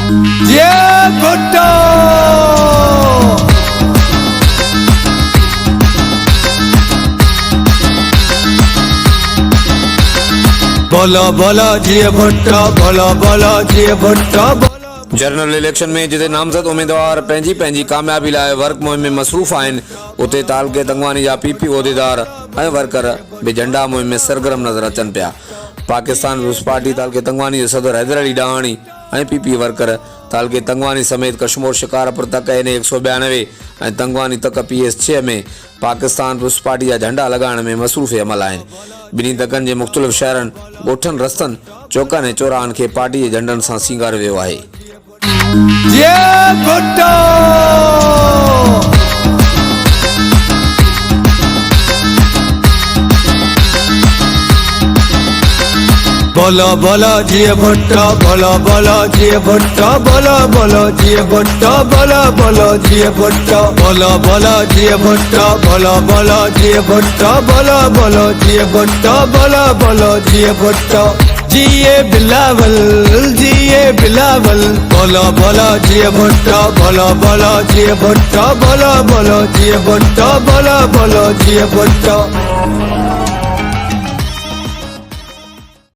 ये भुट्टो बोलो बोलो जी भुट्टो, बोलो बोलो जी भुट्टो। जनरल इलेक्शन में जिते नामज़द उम्मीदवार पंहिंजी पंहिंजी कामयाबी लाइ वर्क मुहिम में मसरूफ़ आहिनि, उते तालके तंगवानी जा पीपी उहिदेदार ऐं वर्कर बि झंडा मुहिम में सरगर्म नज़र अचनि पिया। पाकिस्तान पीपुल्स पार्टी तालके तंगवानी जे सदर हैदर अली डाहाणी ऐं पीपी वर्कर तालके तंगवानी समेत कशमोर शिकारपुर तक एन 192 ऐं तंगवानी तक PS 6 में पाकिस्तान पीपुल्स पार्टी जा झंडा लॻाइण में मसरूफ़ अमल आहिनि। ॿिन्ही तकनि जे मुख़्तलिफ़ शहरनि, ॻोठनि, रस्तनि, चौकनि ऐं चौराहनि खे पार्टी जे झंडनि सां सींगारियो वियो आहे। ये भुट्टो बोलो बोलो जी भुट्टो, बोलो बोलो जी भुट्टो, बोलो बोलो जी भुट्टो, बोलो बोलो जी भुट्टो, बोलो बोलो जी भुट्टो, बोलो बोलो जी भुट्टो, बोलो बोलो जी भुट्टो, बोलो बोलो जी भुट्टो। जिए बिलावल, जिए बिलावल, बोलो बोलो जी भुट्टो, बोलो बोलो जी भुट्टो, बोलो बोलो जी भुट्टो, बोलो बोलो जी भुट्टो।